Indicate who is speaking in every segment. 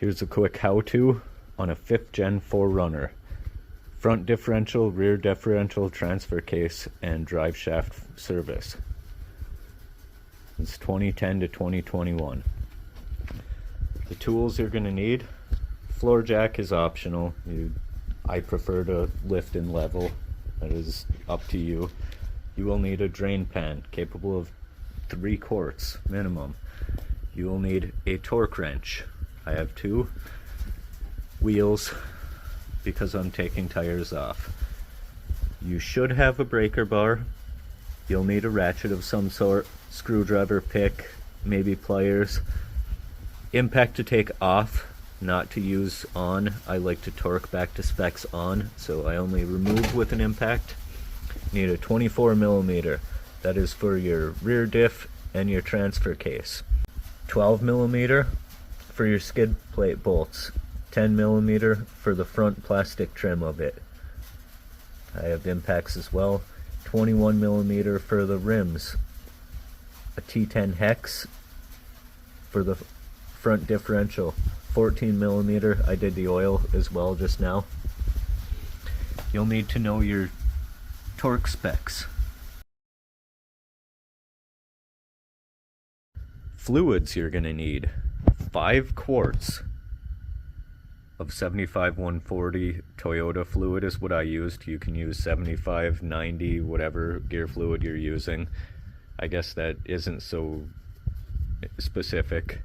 Speaker 1: Here's a quick how-to on a 5th gen 4runner. Front differential, rear differential, transfer case, and drive shaft service. It's 2010 to 2021. The tools you're going to need: floor jack is optional. I prefer to lift and level. That is up to you. You will need a drain pan capable of 3 quarts minimum. You will need a torque wrench. I have 2 wheels because I'm taking tires off. You should have a breaker bar. You'll need a ratchet of some sort, screwdriver, pick, maybe pliers. Impact to take off, not to use on. I like to torque back to specs on, so I only remove with an impact. Need a 24mm. That is for your rear diff and your transfer case. 12mm for your skid plate bolts. 10mm for the front plastic trim of it. I have impacts as well. 21mm for the rims. A T10 hex for the front differential. 14mm, I did the oil as well just now. You'll need to know your torque specs. Fluids you're going to need: 5 quarts of 75 140 Toyota fluid is what I used. You can use 75, 90, whatever gear fluid you're using. I guess that isn't so specific.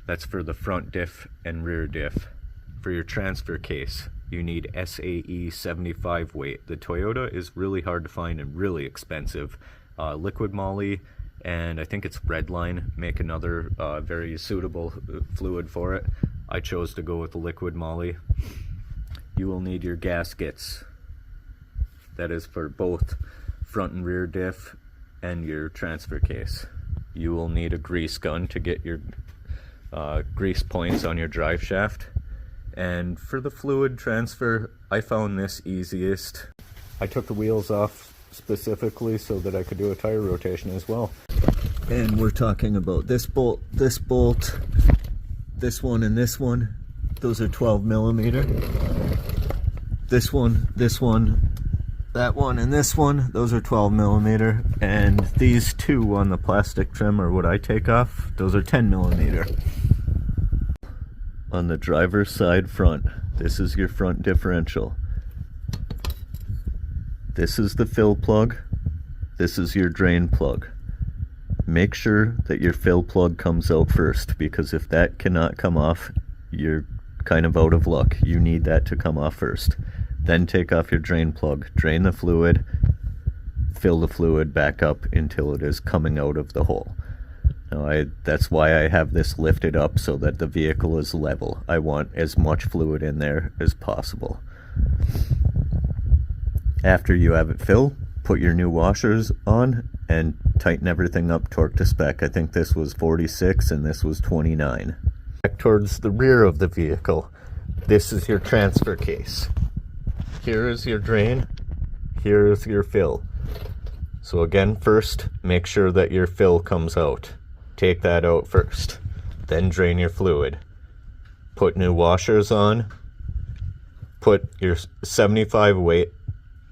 Speaker 1: That's for the front diff and rear diff. For your transfer case, you need SAE 75 weight. The Toyota is really hard to find and really expensive. Liquid Moly and I think it's Redline make another very suitable fluid for it. I chose to go with the Liquid Moly. You will need your gaskets. That is for both front and rear diff and your transfer case. You will need a grease gun to get your grease points on your drive shaft. And for the fluid transfer, I found this easiest. I took the wheels off specifically so that I could do a tire rotation as well. And we're talking about this bolt, this one, and this one. Those are 12mm. This one, that one, and this one, those are 12mm. And these 2 on the plastic trim are what I take off. Those are 10mm. On the driver's side front, this is your front differential. This is the fill plug. This is your drain plug. Make sure that your fill plug comes out first, because if that cannot come off, you're kind of out of luck. You need that to come off first. Then take off your drain plug, drain the fluid, fill the fluid back up until it is coming out of the hole. Now that's why I have this lifted up so that the vehicle is level. I want as much fluid in there as possible. After you have it filled, put your new washers on and tighten everything up torque to spec. I think this was 46 and this was 29. Back towards the rear of the vehicle, this is your transfer case. Here is your drain, here is your fill. So again, first, make sure that your fill comes out. Take that out first, then drain your fluid. Put new washers on, put your 75 weight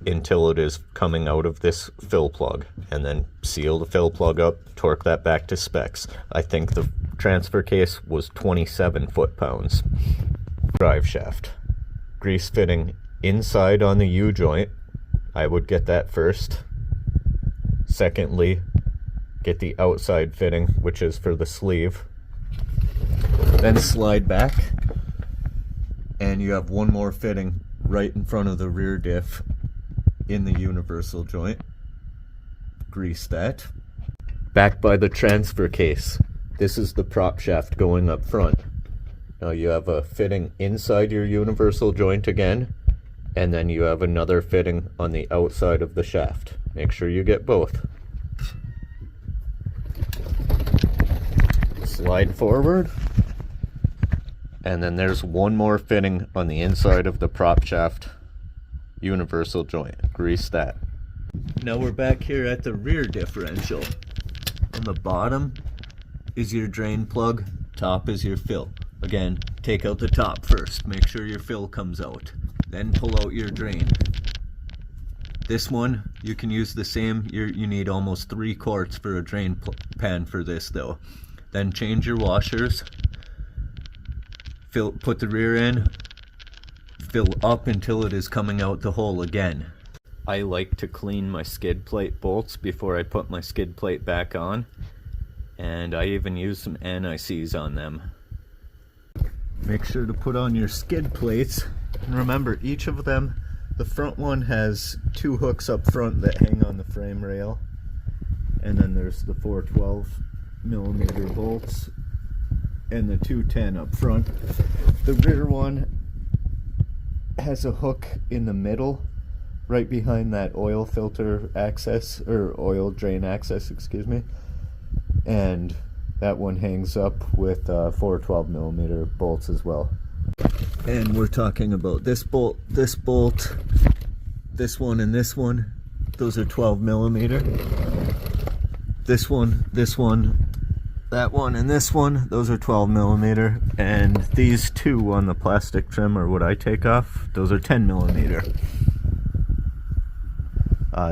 Speaker 1: until it is coming out of this fill plug, and then seal the fill plug up, torque that back to specs. I think the transfer case was 27 foot-pounds. Drive shaft. Grease fitting inside on the U-joint. I would get that first. Secondly, get the outside fitting, which is for the sleeve. Then slide back, and you have one more fitting right in front of the rear diff in the universal joint. Grease that. Back by the transfer case, this is the prop shaft going up front. Now you have a fitting inside your universal joint again, and then you have another fitting on the outside of the shaft. Make sure you get both. Slide forward, and then there's one more fitting on the inside of the prop shaft universal joint. Grease that. Now we're back here at the rear differential. On the bottom is your drain plug, top is your fill. Again, take out the top first. Make sure your fill comes out. Then pull out your drain. This one, you can use the same. You need almost 3 quarts for a drain pan for this though. Then change your washers. Put the rear in. Fill up until it is coming out the hole again. I like to clean my skid plate bolts before I put my skid plate back on. And I even use some anti-seize on them. Make sure to put on your skid plates. And remember, each of them, the front one has 2 hooks up front that hang on the frame rail. And then there's the 412mm bolts and the 210 up front. The rear one has a hook in the middle, right behind that oil filter access, or oil drain access, excuse me. And that one hangs up with 412mm bolts as well. And we're talking about this bolt, this one, and this one. Those are 12mm. This one, that one, and this one, those are 12mm. And these 2 on the plastic trim, or what I take off, those are 10mm.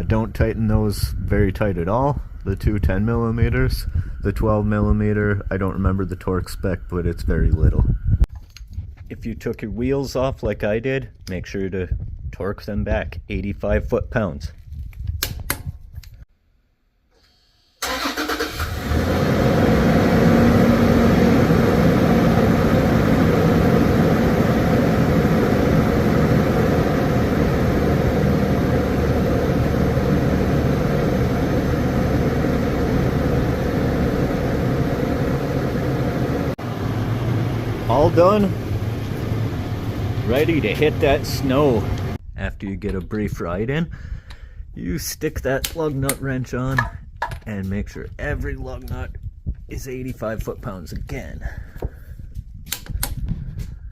Speaker 1: Don't tighten those very tight at all. The 2 10mm, the 12mm, I don't remember the torque spec, but it's very little. If you took your wheels off like I did, make sure to torque them back 85 foot-pounds. All done, ready to hit that snow. After you get a brief ride in, you stick that lug nut wrench on and make sure every lug nut is 85 foot-pounds again.